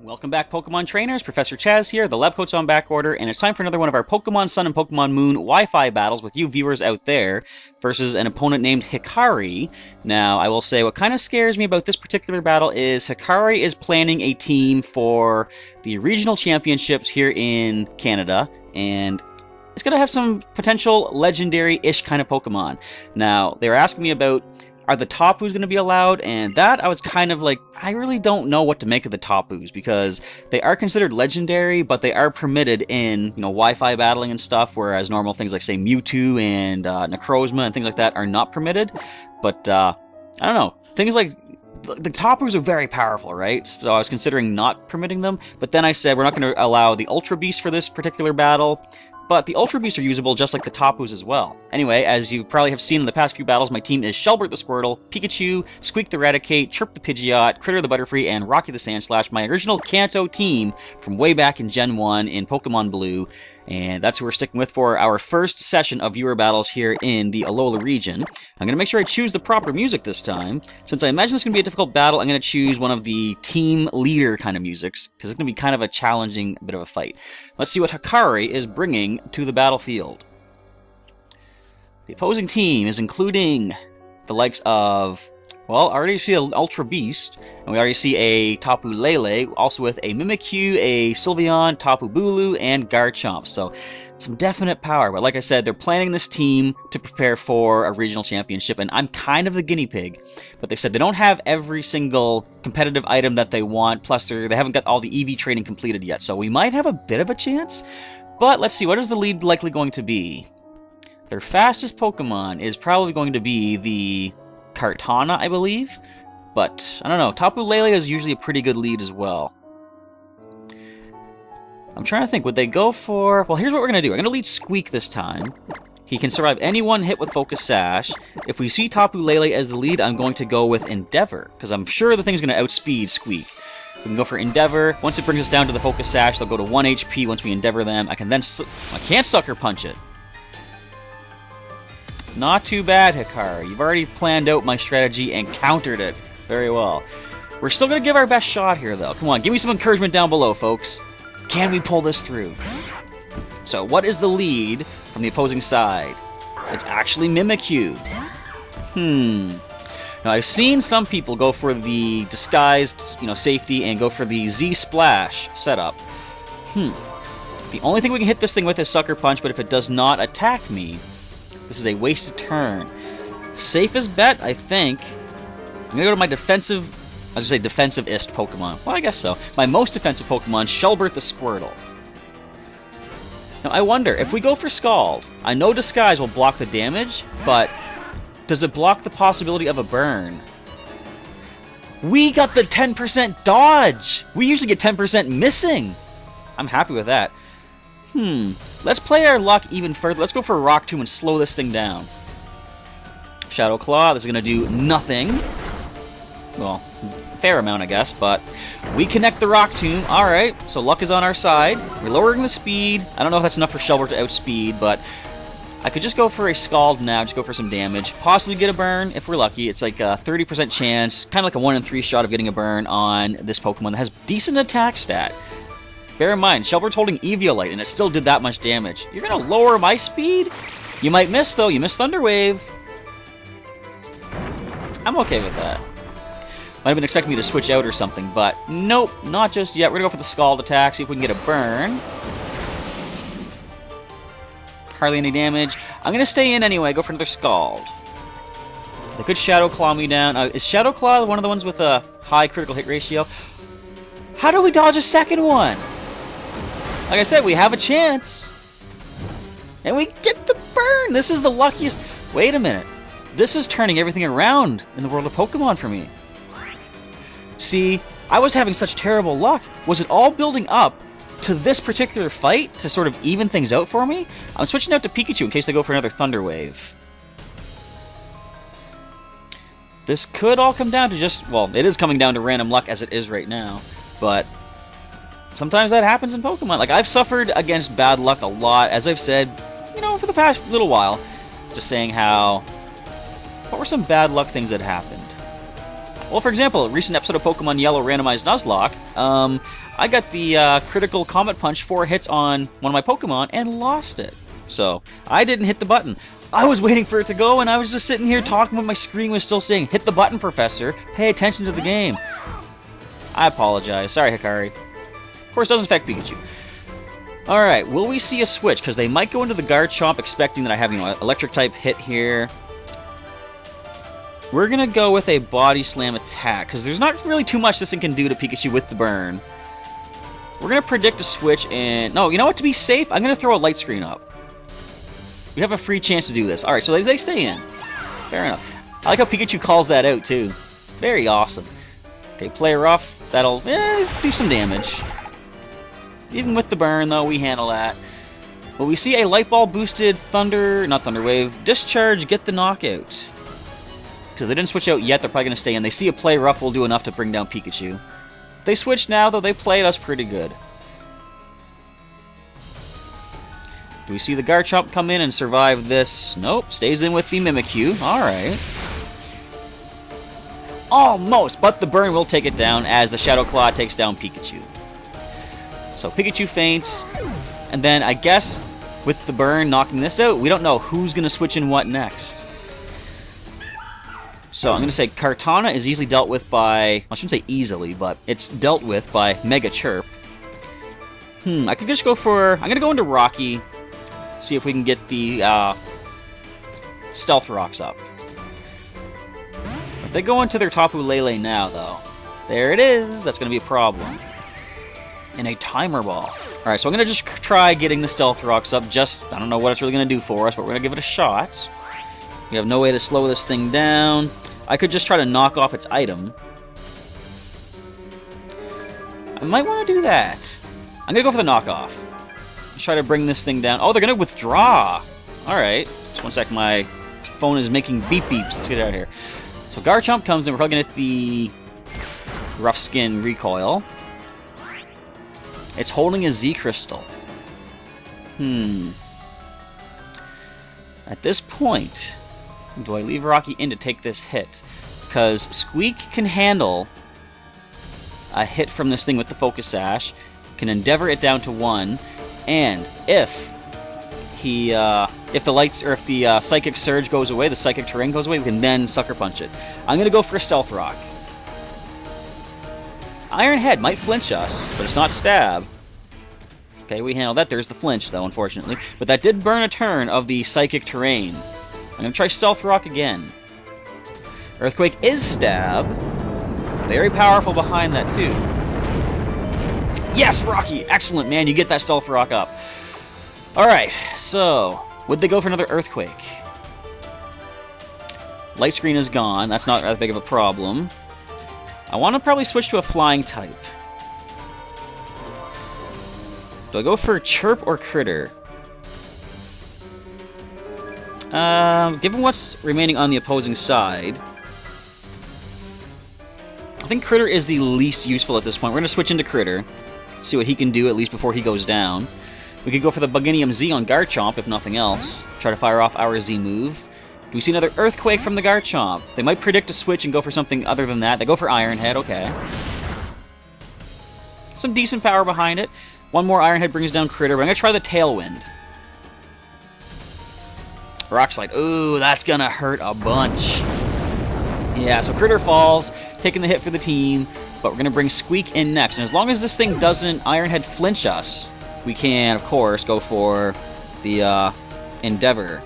Welcome back, Pokemon trainers. Professor Chaz here. The lab coat's on back order, and it's time for another one of our Pokemon Sun and Pokemon Moon Wi-Fi battles with you viewers out there versus an opponent named Hikari. Now, I will say what kind of scares me about this particular battle is Hikari is planning a team for the regional championships here in Canada, and it's going to have some potential legendary-ish kind of Pokemon. Now, they were asking me about are the Tapus going to be allowed? And that I was kind of like, I really don't know what to make of the Tapus because they are considered legendary, but they are permitted in, Wi-Fi battling and stuff, whereas normal things like, say, Mewtwo and Necrozma and things like that are not permitted. But, I don't know. Things like the Tapus are very powerful, right? So I was considering not permitting them, but then I said we're not going to allow the Ultra Beast for this particular battle. But the Ultra Beasts are usable just like the Tapus as well. Anyway, as you probably have seen in the past few battles, my team is Shelbert the Squirtle, Pikachu, Squeak the Raticate, Chirp the Pidgeot, Critter the Butterfree, and Rocky the Sandslash, my original Kanto team from way back in Gen 1 in Pokemon Blue. And that's who we're sticking with for our first session of viewer battles here in the Alola region. I'm going to make sure I choose the proper music this time. Since I imagine this is going to be a difficult battle, I'm going to choose one of the team leader kind of musics, because it's going to be kind of a challenging bit of a fight. Let's see what Hikari is bringing to the battlefield. The opposing team is including the likes of, well, I already see an Ultra Beast, and we already see a Tapu Lele, also with a Mimikyu, a Sylveon, Tapu Bulu, and Garchomp. So, some definite power. But like I said, they're planning this team to prepare for a regional championship, and I'm kind of the guinea pig. But they said they don't have every single competitive item that they want, plus they haven't got all the EV training completed yet. So we might have a bit of a chance. But let's see, what is the lead likely going to be? Their fastest Pokemon is probably going to be the Kartana, I believe, but I don't know. Tapu Lele is usually a pretty good lead as well. I'm trying to think, would they go for... Well, here's what we're going to do. We're going to lead Squeak this time. He can survive any one hit with Focus Sash. If we see Tapu Lele as the lead, I'm going to go with Endeavor, because I'm sure the thing's going to outspeed Squeak. We can go for Endeavor. Once it brings us down to the Focus Sash, they'll go to 1 HP once we Endeavor them. I can't Sucker Punch it. Not too bad, Hikari. You've already planned out my strategy and countered it very well. We're still going to give our best shot here, though. Come on, give me some encouragement down below, folks. Can we pull this through? So, what is the lead from the opposing side? It's actually Mimikyu. Now, I've seen some people go for the disguised, safety and go for the Z-Splash setup. The only thing we can hit this thing with is Sucker Punch, but if it does not attack me, this is a wasted turn. Safest bet, I think. I'm going to go to my defensive... I was going to say defensive-ist Pokemon. Well, I guess so. My most defensive Pokemon, Shelbert the Squirtle. Now, I wonder, if we go for Scald, I know Disguise will block the damage, but does it block the possibility of a burn? We got the 10% dodge! We usually get 10% missing! I'm happy with that. Let's play our luck even further. Let's go for Rock Tomb and slow this thing down. Shadow Claw, this is going to do nothing. Well, fair amount, I guess, but we connect the Rock Tomb. Alright, so luck is on our side. We're lowering the speed. I don't know if that's enough for Shelbert to outspeed, but I could just go for a Scald now, just go for some damage. Possibly get a burn if we're lucky. It's like a 30% chance, kind of like a 1 in 3 shot of getting a burn on this Pokemon that has decent attack stat. Bear in mind, Shelbert's holding Eviolite, and it still did that much damage. You're going to lower my speed? You might miss, though. You missed Thunder Wave. I'm okay with that. Might have been expecting me to switch out or something, but nope, not just yet. We're going to go for the Scald attack, see if we can get a burn. Hardly any damage. I'm going to stay in anyway, go for another Scald. They could Shadow Claw me down. Is Shadow Claw one of the ones with a high critical hit ratio? How do we dodge a second one? Like I said, we have a chance. And we get the burn! This is the luckiest... Wait a minute. This is turning everything around in the world of Pokemon for me. See, I was having such terrible luck. Was it all building up to this particular fight to sort of even things out for me? I'm switching out to Pikachu in case they go for another Thunder Wave. This could all come down to just... Well, it is coming down to random luck as it is right now. But sometimes that happens in Pokemon. Like, I've suffered against bad luck a lot, as I've said, for the past little while. Just saying how... What were some bad luck things that happened? Well, for example, a recent episode of Pokemon Yellow Randomized Nuzlocke, I got the critical Comet Punch 4 hits on one of my Pokemon and lost it. So, I didn't hit the button. I was waiting for it to go, and I was just sitting here talking when my screen was still saying, "Hit the button, Professor. Pay attention to the game." I apologize. Sorry, Hikari. Of course, it doesn't affect Pikachu. Alright, will we see a switch? Because they might go into the Garchomp expecting that I have, Electric-type hit here. We're going to go with a Body Slam attack, because there's not really too much this thing can do to Pikachu with the burn. We're going to predict a switch, and... No, you know what? To be safe, I'm going to throw a Light Screen up. We have a free chance to do this. Alright, so they stay in. Fair enough. I like how Pikachu calls that out, too. Very awesome. Okay, play rough. That'll do some damage. Even with the burn, though, we handle that. But we see a Light Ball boosted not Thunder Wave, Discharge, get the knockout. So they didn't switch out yet, they're probably going to stay in. They see a play rough will do enough to bring down Pikachu. If they switch now, though, they played us pretty good. Do we see the Garchomp come in and survive this? Nope, stays in with the Mimikyu. Alright. Almost, but the burn will take it down as the Shadow Claw takes down Pikachu. So Pikachu faints, and then I guess with the burn knocking this out, we don't know who's going to switch in what next. So I'm going to say Kartana is easily dealt with by... I shouldn't say easily, but it's dealt with by Mega Chirp. I could just go for... I'm going to go into Rocky, see if we can get the Stealth Rocks up. If they go into their Tapu Lele now, though, there it is. That's going to be a problem. And a Timer Ball. Alright, so I'm going to just try getting the Stealth Rocks up. I don't know what it's really going to do for us, but we're going to give it a shot. We have no way to slow this thing down. I could just try to knock off its item. I might want to do that. I'm going to go for the knockoff. Let's try to bring this thing down. Oh, they're going to withdraw. Alright. Just one sec, my phone is making beep beeps. Let's get out of here. So Garchomp comes in. We're probably going to hit the Rough Skin Recoil. It's holding a Z Crystal. At this point, do I leave Rocky in to take this hit? Because Squeak can handle a hit from this thing with the Focus Sash, can endeavor it down to 1, and if the Psychic Surge goes away, the Psychic Terrain goes away, we can then Sucker Punch it. I'm going to go for a Stealth Rock. Iron Head might flinch us, but it's not stab. Okay, we handled that. There's the flinch, though, unfortunately. But that did burn a turn of the Psychic Terrain. I'm going to try Stealth Rock again. Earthquake is stab. Very powerful behind that, too. Yes, Rocky! Excellent, man. You get that Stealth Rock up. Alright, so... would they go for another Earthquake? Light Screen is gone. That's not that big of a problem. I want to probably switch to a Flying type. Do I go for Chirp or Critter? Given what's remaining on the opposing side, I think Critter is the least useful at this point. We're going to switch into Critter, see what he can do at least before he goes down. We could go for the Buginium Z on Garchomp, if nothing else. Try to fire off our Z move. Do we see another Earthquake from the Garchomp? They might predict a switch and go for something other than that. They go for Iron Head, okay. Some decent power behind it. One more Iron Head brings down Critter, but I'm going to try the Tailwind. Rock Slide. Ooh, that's going to hurt a bunch. Yeah, so Critter falls, taking the hit for the team, but we're going to bring Squeak in next. And as long as this thing doesn't Iron Head flinch us, we can, of course, go for the Endeavor.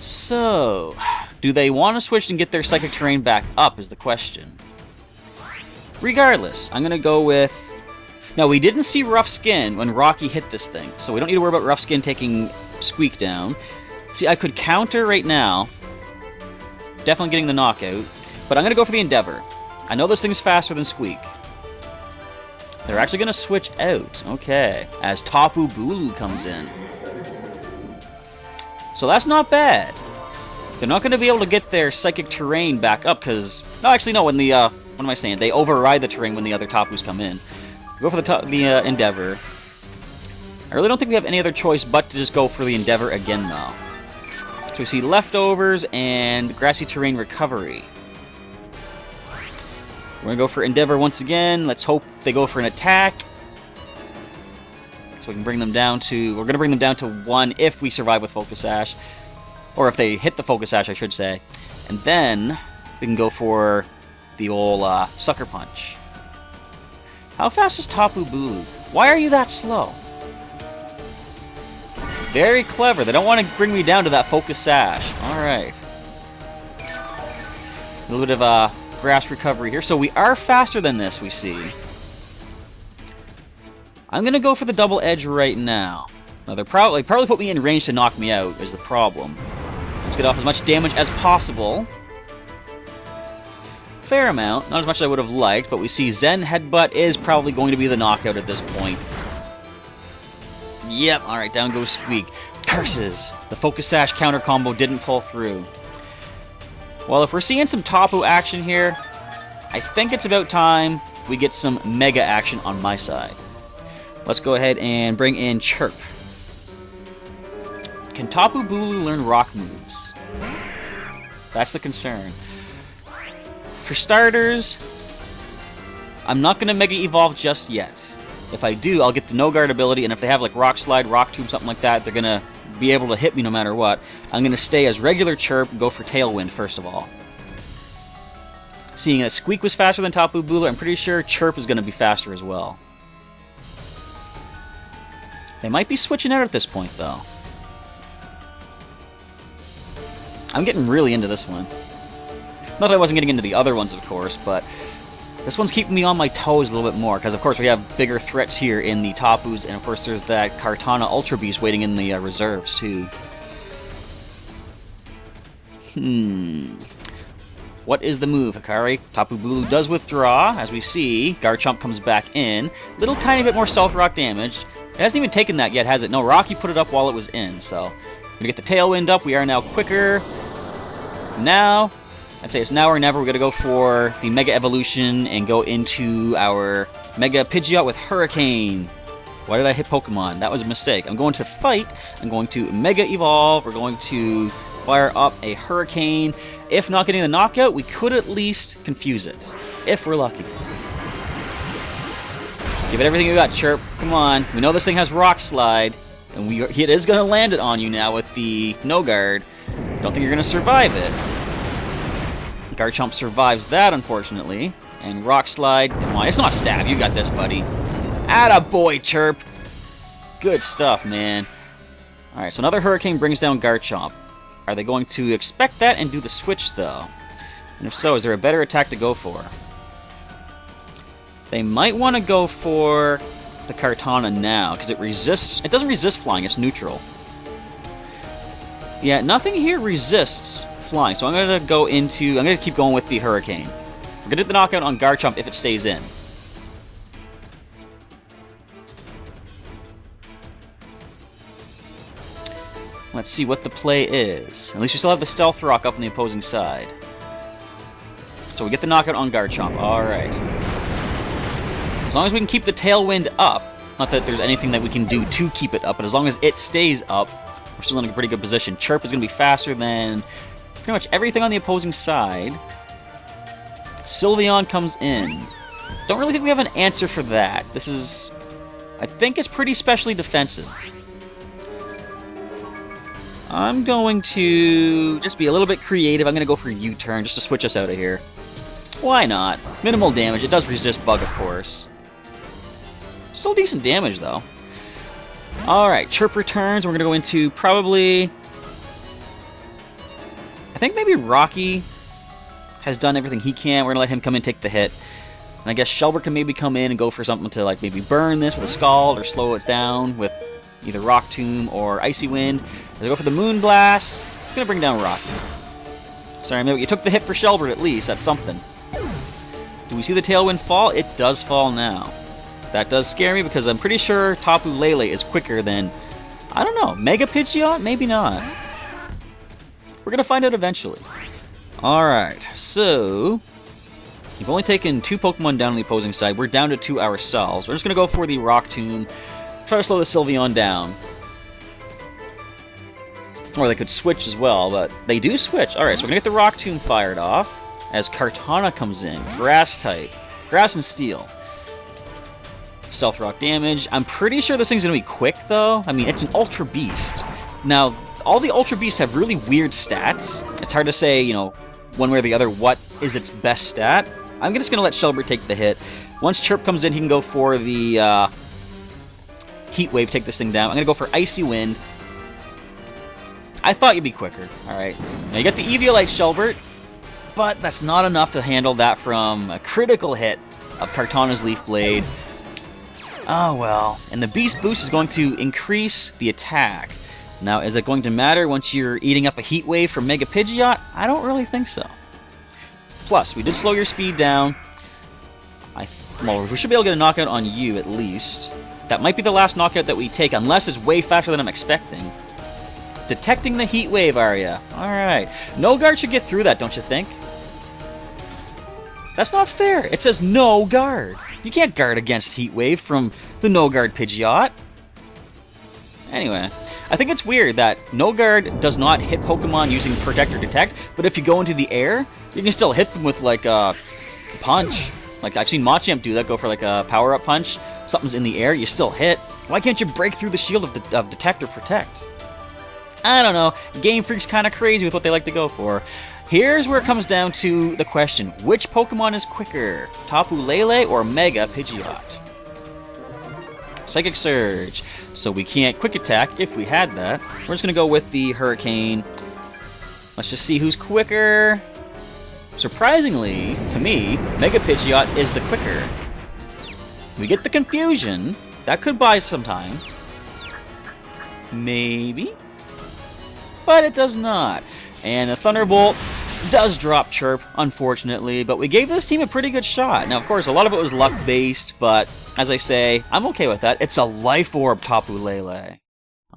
So, do they want to switch and get their Psychic Terrain back up is the question. Regardless, I'm going to go with... Now, we didn't see Rough Skin when Rocky hit this thing, so we don't need to worry about Rough Skin taking Squeak down. See, I could counter right now. Definitely getting the knockout. But I'm going to go for the Endeavor. I know this thing's faster than Squeak. They're actually going to switch out. Okay. As Tapu Bulu comes in. So that's not bad. They're not going to be able to get their Psychic Terrain back up because... No, actually, no. When the... what am I saying? They override the terrain when the other Tapus come in. Go for the Endeavor. I really don't think we have any other choice but to just go for the Endeavor again, though. So we see Leftovers and Grassy Terrain Recovery. We're going to go for Endeavor once again. Let's hope they go for an attack. So we can bring them down to... We're going to bring them down to 1 if we survive with Focus Sash. Or if they hit the Focus Sash, I should say. And then we can go for the old Sucker Punch. How fast is Tapu Bulu? Why are you that slow? Very clever. They don't want to bring me down to that Focus Sash. Alright. A little bit of grass recovery here. So we are faster than this, we see. I'm going to go for the double edge right now. Now, they're probably put me in range to knock me out is the problem. Let's get off as much damage as possible. Fair amount. Not as much as I would have liked, but we see Zen Headbutt is probably going to be the knockout at this point. Yep, alright, down goes Squeak. Curses! The Focus Sash counter combo didn't pull through. Well, if we're seeing some Tapu action here, I think it's about time we get some Mega action on my side. Let's go ahead and bring in Chirp. Can Tapu Bulu learn rock moves? That's the concern. For starters, I'm not going to Mega Evolve just yet. If I do, I'll get the No Guard ability, and if they have like Rock Slide, Rock Tomb, something like that, they're going to be able to hit me no matter what. I'm going to stay as regular Chirp and go for Tailwind first of all. Seeing that Squeak was faster than Tapu Bulu, I'm pretty sure Chirp is going to be faster as well. They might be switching out at this point, though. I'm getting really into this one. Not that I wasn't getting into the other ones, of course, but this one's keeping me on my toes a little bit more, because of course we have bigger threats here in the Tapus, and of course there's that Kartana Ultra Beast waiting in the reserves, too. What is the move, Hikari? Tapu Bulu does withdraw, as we see. Garchomp comes back in. Little tiny bit more Stealth Rock damage. It hasn't even taken that yet, has it? No, Rocky put it up while it was in, so... We're gonna get the Tailwind up. We are now quicker. Now... I'd say it's now or never. We're going to go for the Mega Evolution and go into our Mega Pidgeot with Hurricane. Why did I hit Pokemon? That was a mistake. I'm going to fight. I'm going to Mega Evolve. We're going to fire up a Hurricane. If not getting the knockout, we could at least confuse it. If we're lucky. Give it everything you got, Chirp. Come on. We know this thing has Rock Slide. And it is going to land it on you now with the No Guard. Don't think you're going to survive it. Garchomp survives that, unfortunately. And Rock Slide, come on, it's not Stab. You got this, buddy. Attaboy, Chirp. Good stuff, man. Alright, so another Hurricane brings down Garchomp. Are they going to expect that and do the switch, though? And if so, is there a better attack to go for? They might want to go for the Kartana now, because it resists... It doesn't resist flying, it's neutral. Yeah, nothing here resists flying, so I'm going to go into... I'm going to keep going with the Hurricane. We're going to get the knockout on Garchomp if it stays in. Let's see what the play is. At least we still have the Stealth Rock up on the opposing side. So we get the knockout on Garchomp. Alright. As long as we can keep the Tailwind up, not that there's anything that we can do to keep it up, but as long as it stays up, we're still in a pretty good position. Chirp is going to be faster than pretty much everything on the opposing side. Sylveon comes in. Don't really think we have an answer for that. This is... I think it's pretty specially defensive. I'm going to just be a little bit creative. I'm going to go for U-turn just to switch us out of here. Why not? Minimal damage. It does resist Bug, of course. Still decent damage, though. Alright, Chirp returns. We're going to go into probably... I think maybe Rocky has done everything he can. We're going to let him come in and take the hit. And I guess Shelbert can maybe come in and go for something to like maybe burn this with a Scald or slow it down with either Rock Tomb or Icy Wind. As I go for the Moon Blast, it's going to bring down Rocky. Sorry, maybe you took the hit for Shelbert at least. That's something. Do we see the Tailwind fall? It does fall now. That does scare me because I'm pretty sure Tapu Lele is quicker than, I don't know, Mega Pidgeot? Maybe not. We're going to find out eventually. Alright, so... You've only taken 2 Pokemon down on the opposing side. We're down to 2 ourselves. We're just going to go for the Rock Tomb. Try to slow the Sylveon down. Or they could switch as well, but they do switch. Alright, so we're going to get the Rock Tomb fired off. as Kartana comes in. Grass type. Grass and Steel. Stealth Rock damage. I'm pretty sure this thing's going to be quick, though. I mean, it's an Ultra Beast. Now, all the Ultra Beasts have really weird stats. It's hard to say, you know, one way or the other, what is its best stat. I'm just going to let Shelbert take the hit. Once Chirp comes in, he can go for the Heat Wave, take this thing down. I'm going to go for Icy Wind. I thought you'd be quicker. Alright. Now, you got the Eviolite Shelbert, but that's not enough to handle that from a critical hit of Kartana's Leaf Blade. Oh, well. And the Beast Boost is going to increase the attack. Now, is it going to matter once you're eating up a Heat Wave from Mega Pidgeot? I don't really think so. Plus, we did slow your speed down. Well, we should be able to get a knockout on you, at least. That might be the last knockout that we take, unless it's way faster than I'm expecting. Detecting the Heat Wave, Arya. Alright. No guard should get through that, don't you think? That's not fair. It says no guard. You can't guard against Heat Wave from the no guard Pidgeot. Anyway. I think it's weird that No Guard does not hit Pokemon using Protect or Detect, but if you go into the air, you can still hit them with, like, a punch. Like, I've seen Machamp do that, go for, like, a power-up punch. Something's in the air, you still hit. Why can't you break through the shield of Detect or Protect? I don't know. Game Freak's kind of crazy with what they like to go for. Here's where it comes down to the question. Which Pokemon is quicker? Tapu Lele or Mega Pidgeot? Psychic Surge. So we can't Quick Attack if we had that. We're just going to go with the Hurricane. Let's just see who's quicker. Surprisingly, to me, Mega Pidgeot is the quicker. We get the Confusion. That could buy some time. Maybe. But it does not. And the Thunderbolt does drop Chirp, unfortunately, but we gave this team a pretty good shot. Now, of course, a lot of it was luck-based, but as I say, I'm okay with that. It's a Life Orb Tapu Lele.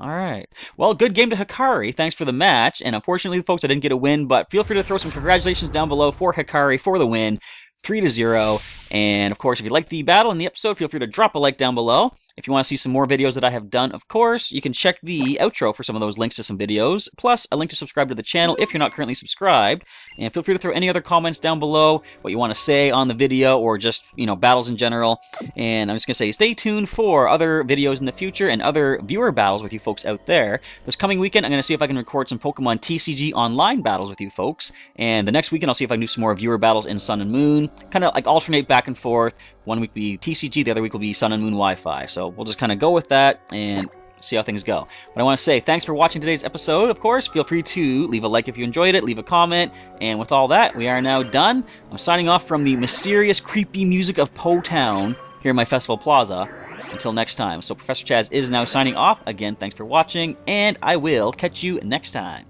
Alright. Well, good game to Hikari. Thanks for the match, and unfortunately, folks, I didn't get a win, but feel free to throw some congratulations down below for Hikari for the win. 3-0. And of course, if you liked the battle and the episode, feel free to drop a like down below. If you want to see some more videos that I have done, of course, you can check the outro for some of those links to some videos, plus a link to subscribe to the channel if you're not currently subscribed. And feel free to throw any other comments down below, what you want to say on the video, or just, you know, battles in general. And I'm just going to say, stay tuned for other videos in the future and other viewer battles with you folks out there. This coming weekend, I'm going to see if I can record some Pokemon TCG online battles with you folks. And the next weekend, I'll see if I can do some more viewer battles in Sun and Moon. Kind of like alternate back and forth. One week will be TCG, the other week will be Sun and Moon Wi-Fi. So we'll just kind of go with that and see how things go. But I want to say thanks for watching today's episode, of course. Feel free to leave a like if you enjoyed it, leave a comment. And with all that, we are now done. I'm signing off from the mysterious, creepy music of Po Town here in my Festival Plaza. Until next time. So Professor Chaz is now signing off. Again, thanks for watching, and I will catch you next time.